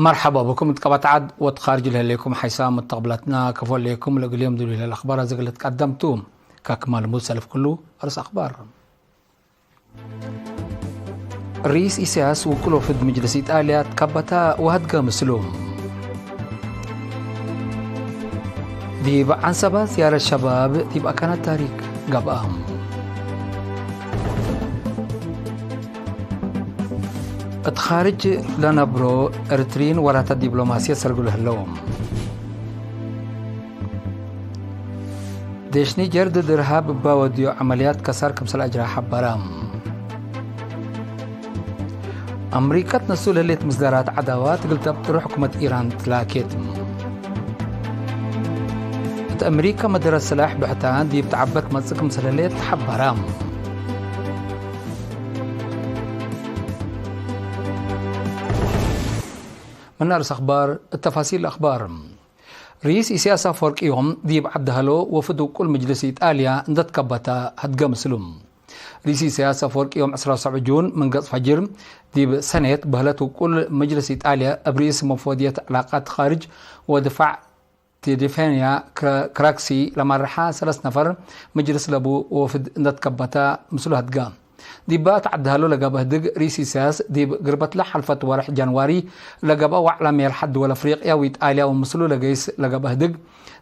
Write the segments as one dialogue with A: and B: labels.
A: مرحبا بكم تقبط عد وتخارج لكم حسام متقبلتنا كفول لكم اليوم دول الاخبار زي اللي تقدمتم كاكمال مسلف كله ارس اخبار الرئيس إسياس وكله في مجلس إيطاليا تكبتا وهدقا مسلوم ديب عن سبا زيارة الشباب ديب كانت تاريخ قباهم اتخارج لنبرو ارترين ورات الدبلوماسية سرقوا اللوم ديشني جرد درهاب باوديو عمليات كسر كمسل أجرى حبرام أمريكا تنسول الليت مصدرات عداوات قلت بتروح حكومة إيران تلاكيت أمريكا مدرسة سلاح بحتان دي بتعبت مزق مسلاليت حبرام من نرس أخبار التفاصيل الأخبار رئيس إسياس أفورك يوم ديب عبدهلو وفدو كل مجلس إيطاليا ندت كبتا هدقا مسلوم رئيس إسياس أفورك يوم 17 جون من قصف فجر ديب سنة بهلتو كل مجلس إيطاليا برئيس مفوضية علاقات خارج ودفاع تيديفانيا كراكسي لما رحا 3 نفر مجلس لابو وفد ندت كبتا مسلو هدقا ديبات عدهالو لقابه دق رئيس سياس ديب قربت له حلفة ورح جانواري لقابه وعلى الحد والافريقيا وإيطاليا ومسلو لقيس لقابه دق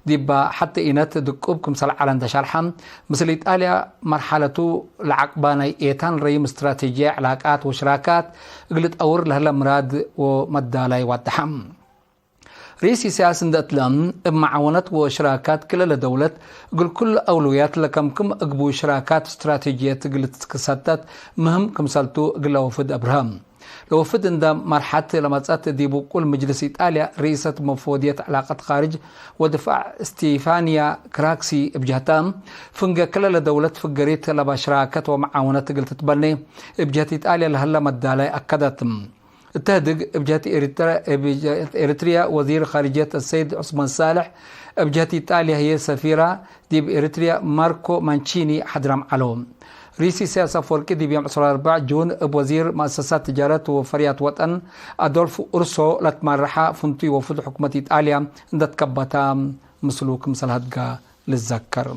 A: ديب حتى إنات دقوبكم صلع على انتشارحا مثل إيطاليا مرحلته العقباني إيتان ريم استراتيجية علاقات وشراكات قلت أور لهلا مراد ومدالي والتحم رئيس سياسة داتلام بمعاونات وشراكات كل دولة قل كل أولويات لكم أقبو شراكات استراتيجية قلت كساتات مهم كمسالتو قل وفد أبراهام لوفد اندا مرحلة لما تسات ديبو كل مجلس إيطاليا رئيسة مفوضية علاقات خارج ودفاع ستيفانيا كراكسي بجهتام فنجا كل دولة فقريت لبا شراكات ومعاونات قلت تبني بجهة إيطاليا لهلا مدالي أكدتم التهدق بجهة إريتريا وزير خارجية السيد عثمان صالح بجهة إيطاليا هي سفيرة ديب إريتريا ماركو مانشيني حضرم علوم رئيس سياسة فوركي ديب يوم 4 جون بوزير مؤسسات تجارة وفريات وطن أدولف أورسو لتمرحة فنتي وفد حكومة إيطاليا ندت كبتا مسلوك مسل هدقا للذكر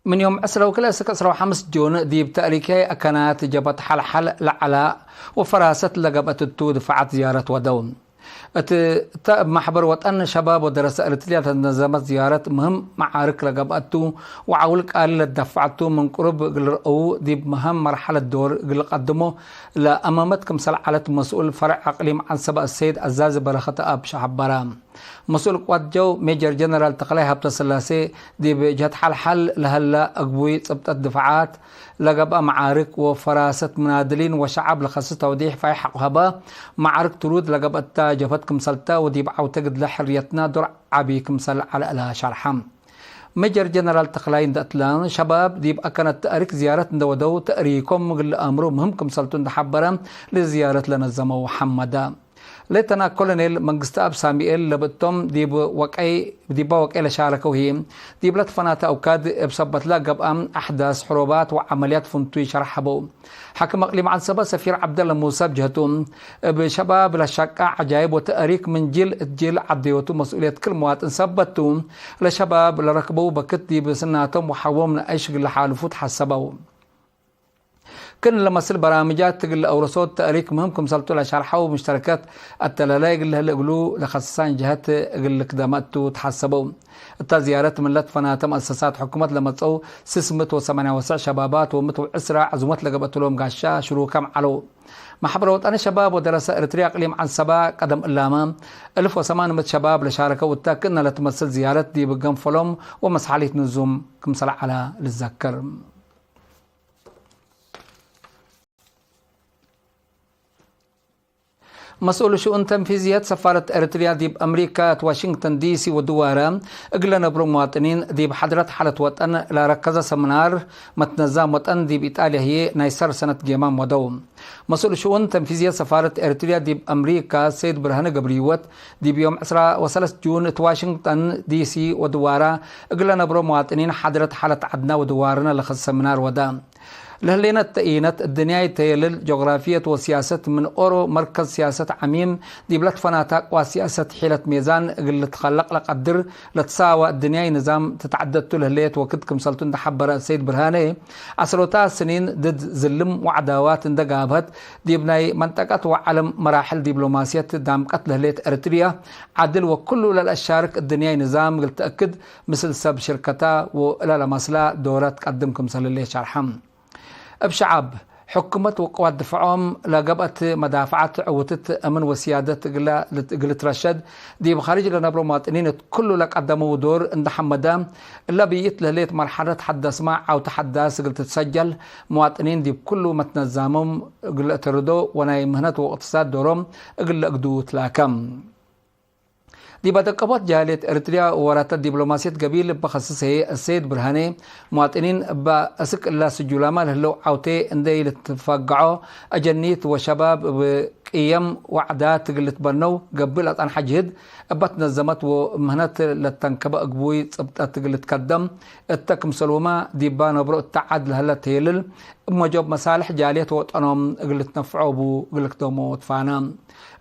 A: من يوم 10 وكلا 5 جون ديب تأريكي أكانات جبت حل لعلاء وفراسة لقبت التود فعت زيارة ودون محبر وطن شباب ودراسة إريتريا تنظمت زيارة مهم معارك لقبتو وعولك قال لدفعتو من قرب قلرقو ديب مهم مرحلة دور قل قدمو لأمامتكم سلعلة مسؤول فرع أقليم عن سبق السيد عزاز برخة أب شعب برام مسؤول قوات جو ميجر جنرال تقليه هبت السلاسي ديب جهة حل لهلا أقبوي صبت الدفاعات لقبا معارك وفراسة منادلين وشعب لخصص توضيح في حقها معارك ترود لقبا جفتكم سلطة وديب عوتقد لحريتنا درع عبيكم سل على ألا شرحم ميجر جنرال تقلاين داتلان شباب ديب أكانت تأريك زيارة دودو تأريكم مغل أمرو مهمكم سلطون دحبرا لزيارة لنظمو حمدا ليتنا كولونيل منقستاب ساميئيل لبتم ديب وقعي لشاركو هي ديب لتفنات أوكاد بسبت لا قبام أحداث حروبات وعمليات فنتوي شرحبو حكم أقليم عن سبا سفير عبد الله موسى بجهتهم بشباب لشاكا عجائب وتأريك من جيل عديوتو مسؤولية كل مواطن سبتهم لشباب لركبوا بكت ديب سناتهم وحوهم لأيشغل لحالفوت حسبوا كن لما سل برامجات تقل أورسوت تأريك مهمكم سلطوا لشرحوا مشتركات التلالاي قل هلا قلوا لخصصان جهات قل قداماتو تحسبوا التزيارات من لطفنا مؤسسات حكومات لما تصو 698 شبابات ومتو أسرع عزومات لقبت لهم قاشا شروع كم علو محبر وطن شباب ودراسة إريتريا أقليم عن سبا قدم الأمام 1800 شباب لشاركوا وتاكدنا لتمثل زيارات دي بقنفلهم ومسحالية نزوم كمسل على للذكر مسؤول شؤون تنفيذية سفارة إريتريا ديب أمريكا واشنطن دي سي ودوارا أقلنا برو مواطنين ديب حضرت حالة وطن لركز سمنار متنظام وطن ديب إيطاليا هي نايسر سنة جيمام ودوم مسؤول شؤون تنفيذية سفارة إريتريا ديب أمريكا سيد برهان قبريوت ديب يوم 10 جون واشنطن دي سي ودوارا أقلنا برو مواطنين حضرت حالة عدنا ودوارنا لخص سمنار ودام لهلينا التأيينات الدنيا تيلل جغرافية وسياسة من أورو مركز سياسة عميم دي بلاد فناتاق وسياسة حيلة ميزان اللي تخلق لقدر لتساوى الدنيا نظام تتعدد لهليت وكدكم سلطون دحبر السيد برهاني عسروتا سنين ضد ظلم وعداوات اندقابت دي بناي منطقة وعلم مراحل دبلوماسية دامقت لهليت أريتريا عدل وكل للأشارك الدنيا نظام قلت أكد مثل سب شركتا ولا لمسلا دورات قدمكم سللي شرحم بشعب حكومة وقوات دفعهم لقبت مدافعات عوتت أمن وسيادة قلت رشد دي بخارج لنبرو مواطنين كله لك قدموا دور عند حمدان إلا بيت لليت مرحلة حدث مع أو تحدث قلت تسجل مواطنين دي كله متنظمهم قلت ردو وناي مهنة واقتصاد دورهم قل قدو تلاكم دي بدقبات جالية إريتريا ورات الدبلوماسية قبيل بخصص هي السيد برهاني مواطنين بأسك الله سجولاما لهلو عوتي اندي لتفقعوا أجنيت وشباب بقيم وعدات قلت بنو قبل أطان حجهد أبت نظمت ومهنات لتنكب أقبوي صبتات قلت قدم التكم سلوما ديبان وبرو التعاد لهلا تيلل مجوب مصالح جالية وطنهم قلت نفعوا بو قلت دومو تفانا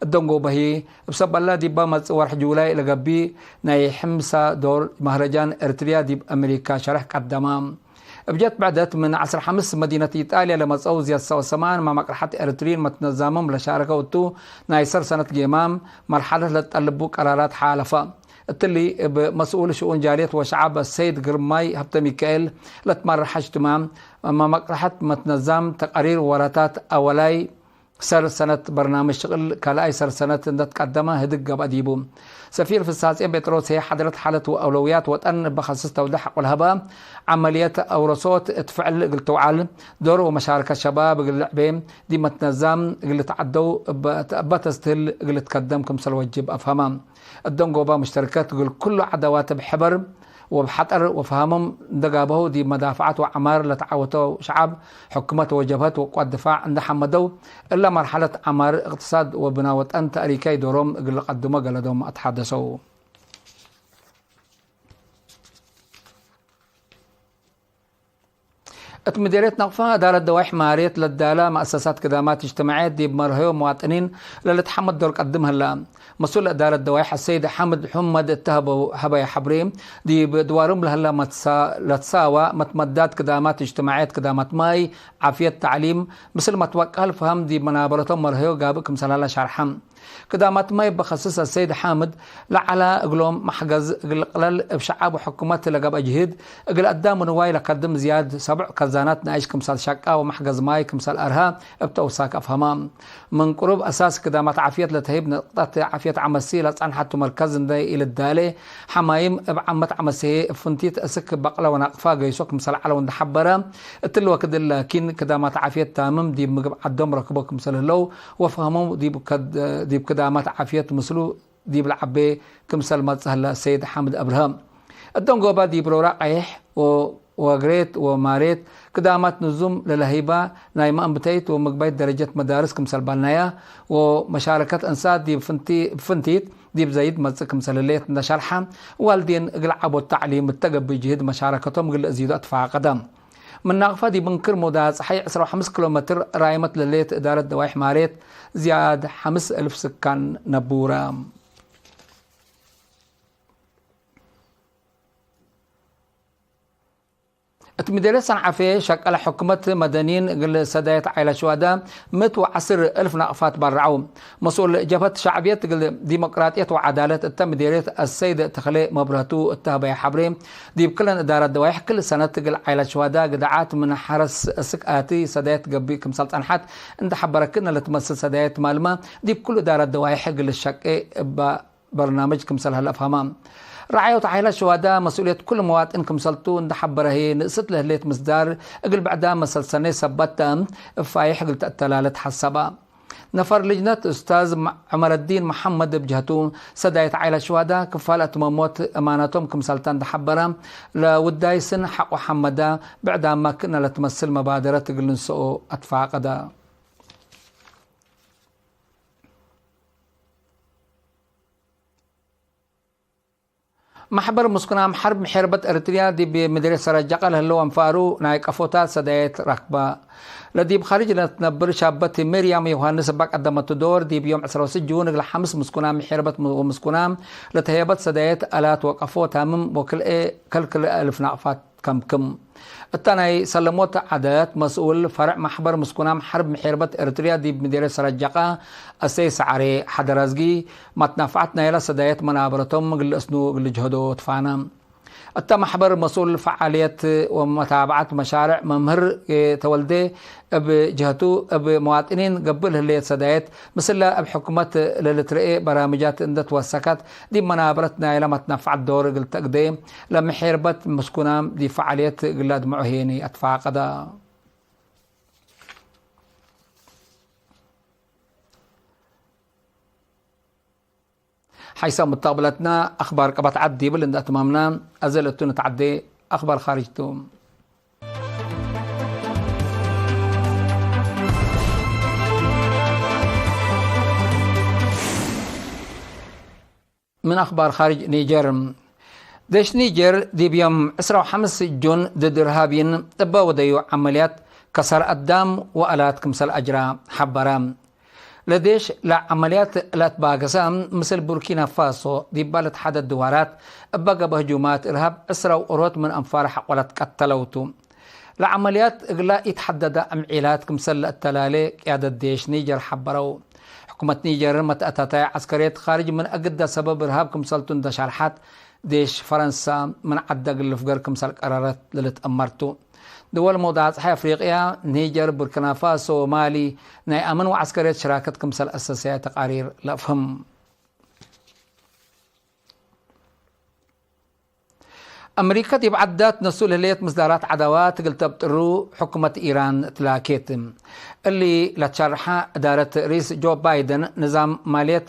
A: الدنقو بهي بسبب الله ديبا متصور جولاي لقبي ناي حمسة دور مهرجان إريتريا ديب أمريكا شرح قدامام بجت بعدت من عصر حمس مدينة إيطاليا لما تصو زياد سوا سمان مع مقرحة إريتريين متنظمهم لشاركة وتو نايسر سنة جيمام مرحلة لتقلبوا قرارات حالفة التلي بمسؤول شؤون جالية وشعب السيد قرماي هبت ميكائيل لتمر تمام مع مقرحة متنظم تقارير وراتات أولاي سر سنة برنامج شغل كلاي سر سنة تقدمها هدق بديبو سفير في الساسين بتروس هي حضرت حالة وأولويات وطن بخصص توضيح والهباء عمليات أو رصوت تفعل قلت وعل دور ومشاركة الشباب اللعبين دي متنظم قلت تعدوا بتستهل قلت قدمكم سلوجب أفهمام الدنقوبة مشتركات قل كل عدوات بحبر وبحطر وفهمهم دقابه دي مدافعات وعمار لتعاوته شعب حكومة وجبهات وقوات دفاع عند حمدو إلا مرحلة عمار اقتصاد وبناوة أنت أريكاي دورهم قل قدموا قلدهم أتحدثوا اتمديريت نقفة دار الدوايح ماريت للدالة مؤسسات خدمات اجتماعية دي بمرهيو مواطنين للتحمد دور قدمها هلا مسؤول إدارة الدوايح السيد حمد التهبو هبايا حبريم دي بدوارهم لهلا لتساوى متمدات خدمات اجتماعية خدمات ماي عافية تعليم مثل ما توكل فهم دي منابرتهم مرهيو قابكم سلالة شرحم خدمات ماي بخصص السيد حامد لعلى قلوم محجز قلال بشعب وحكومات لقب أجهد قل قدام نواي لقدم زياد 7 كزانات نعيش كمثال شقة ومحجز ماي كمثال أرها بتوساك أفهمام من قرب أساس خدمات عافية لتهيب نقطة عافية عمسي لتصعن حتى مركز داي إلى الدالة حمايم بعمة عمسي فنتيت أسك بقلة ونقفا قيسوك مثال على وندحبرا التلوى كده لكن خدمات عافية تامم دي مقب عدهم ركبوك مثال اللو وفهمهم دي بكدامات عافية مسلو دي بالعبي كمثال ما تسهل السيد حامد أبراهام الدنقوبة دي برو رقيح وغريت وماريت كدامات نزوم للهيبة نايمة أنبتيت ومقبيت درجة مدارس كمثال بالنايا ومشاركة أنساد دي بفنتيت دي بزايد مزك مثال الليت نشرحا والدين قلعبوا التعليم التقب بجهد مشاركتهم قل أزيدوا أدفع قدم من ناقفة دي بنكر مداز حي 5 كيلومتر رايمة لليت إدارة دوايح ماريت زياد 5,000 سكان نبورة اتمدرس عن عفيه شكل حكومة مدنيين قل سداية عائلة شهداء 110,000 نقفات برعوا مسؤول جبهة شعبية قل ديمقراطية وعدالة التمديرية السيد تخلي مبرهتو التهبية حبري دي بكل إدارة دوايح كل سنة قل عائلة شهداء قدعات من حرس السكاتي سداية قبي كمسلط أنحات عند حبركنا لتمثل سداية مالما دي بكل إدارة دوايح قل الشك برنامج كمسل هالأفهمام رعاية وتعهيل الشهداء مسؤولية كل مواطن كمسلطو اندحبره هي نقصت له ليت مصدار اقل بعدها مسل سنة سبتا فايح قلت التلالة حسبا نفر لجنة أستاذ عمر الدين محمد بجهتون سداية عائلة الشهداء كفالة مموت أماناتهم كمسلطان دحبرا لوداي سن حق حمدا بعد ما كنا لتمثل مبادرة تقل نسؤو أدفع قدا محبر مسكنام حرب محربة ارتريا دي بمدرسة رجاقة لهلو انفارو نايك افوتا سدايت ركبة لدي بخارج لتنبر شابة مريم يوهانس باك قدمت دور دي بيوم 26 جون لحمس مسكنام محربة ومسكنام لتهيبت سدايت الات وقفوتها من وكل كل الف نقفات كم التاني سلموت عادات مسؤول فرع محبر مسكنام حرب محربة ارتريا دي بمدرسة رجاقة السيس عري حدرازجي ما تنفعتنا يلا سدايت منابرتهم قل اسنو قل جهدو تفانا التا محبر مسؤول فعالية ومتابعة مشاريع ممهر تولده بجهته بمواطنين قبل اللي سدايت مثل بحكومة للترقي برامجات اندت وسكت دي منابرتنا لما تنفع الدور قلت قديم لما حربة مسكونام دي فعالية قلاد معهيني اتفاقدا حيث متقبلتنا أخبار قبط عدي بلند أتمامنا أزلتو نتعدي أخبار خارجتو من أخبار خارج نيجر ديش نيجر دي بيوم 25 جون ضد إرهابيين تبا وديو عمليات كسر الدم وآلات كمسل أجرا حبرام لديش لا عمليات لا تباقسام مثل بوركينا فاسو دي بالت حد الدوارات بقى بهجومات إرهاب أسروا أروت من أنفار حقولت قتلوتو لعمليات لا يتحدد أمعيلات كمسل التلالي قيادة ديش نيجر حبروا حكومة نيجر متأتتا عسكرية خارج من أقدى سبب إرهاب كمسلتون دا شرحات ديش فرنسا من عدق اللي كمسل قرارات للتأمرتو دول موضوعات حي أفريقيا نيجر بوركينا فاسو مالي ناي أمن وعسكرية شراكة كمسل أساسية تقارير لأفهم أمريكا دي بعدات نسول هلية مصدرات عدوات قلت بترو حكومة إيران تلاكيت اللي لتشرحها إدارة رئيس جو بايدن نظام مالية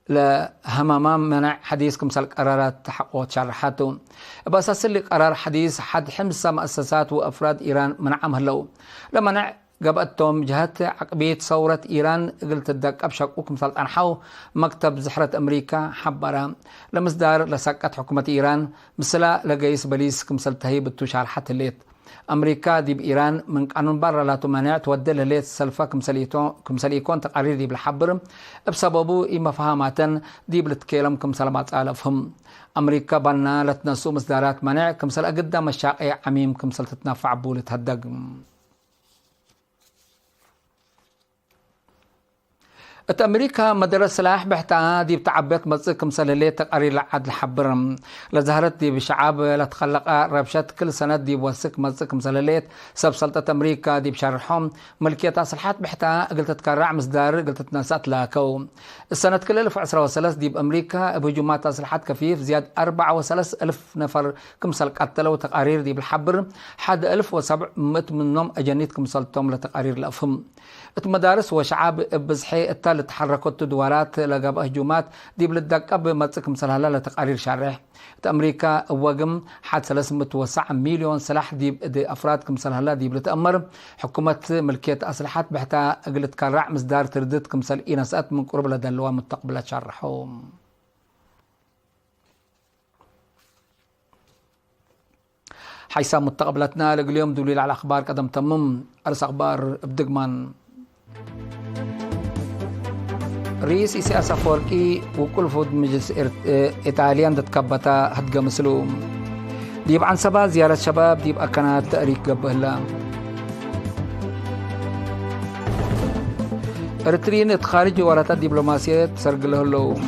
A: لهمام منع حديث كمسل قرارات تحقق تشرحاته بأساس اللي قرار حديث حد حمسة مؤسسات وأفراد إيران منعهم هلو لمنع قبأتهم جهات عقبية ثورة إيران قلت الدق أبشك وكمثال أنحو مكتب زحرة أمريكا حبرا لمصدر لسكت حكومة إيران مثلا لقيس بليس كمثال تهيب التشار حتى الليت أمريكا دي بإيران من قانون برا لا تمانع تودل الليت سلفا كمثال يكون تقارير دي بالحبر بسببه إما فهامات دي بلتكيلم كمثال ما تألفهم أمريكا بنا لتنسو مصدرات منع كمثال أقدام الشاقع عميم كمثال تتنافع بولة هدق أمريكا مدرسة سلاح بحتها دي بتعبيت مصير مسللية تقارير لعد الحبر لظهرت دي بشعاب لتخلق ربشات كل سنة دي بوسك مصير مسللية سب سلطة أمريكا دي بشرحهم ملكية أصلحات بحتها قلت تكرع مصدر قلت تنسات لاكو السنة كل 1013 دي بأمريكا بهجومات أصلحات كفيف زياد 34,000 نفر كمسل قتلوا تقارير دي بالحبر حد 1700 منهم أجنيت كمسلتهم لتقارير لأفهم المدارس وشعاب بزحي التالي تحركت دوارات لقب هجومات دي بلدك بمسك مسلها لتقارير شرح أمريكا وقم حد 309 مليون سلاح دي أفراد كمسلها دي بلتأمر حكومة ملكية أسلحات بحتى قلت كرع مصدار تردد كمسل إنسات من قرب لدلوا مستقبلة شرحهم حيث مستقبلتنا اليوم دليل على أخبار قدم تمم أرس أخبار بدقمان رئيس إسياس أفوركي وكل فود مجلس إيطاليان تتكبتا هدقى مسلوم ديب عن سبا زيارة شباب ديب أكنا تأريك قبهلا إرتريين اتخارج ورطة دبلوماسية سرق له اللوم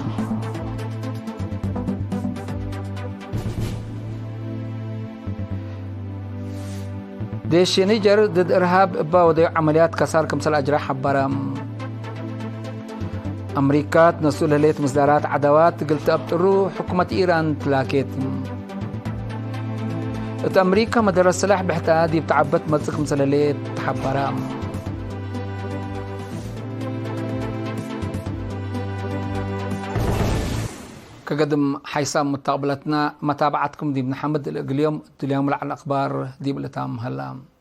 A: ديش نيجر ضد إرهاب باودي عمليات كسار كمسل أجراء حبرام أمريكا تنسو ليت مصدرات عدوات قلت أبترو حكومة إيران تلاكيت أمريكا مدرسة سلاح بحتها دي بتعبت مزق مسلليت حبرام كقدم حيسام متقبلتنا متابعتكم دي بن حمد اليوم على الأخبار دي بلتام هلام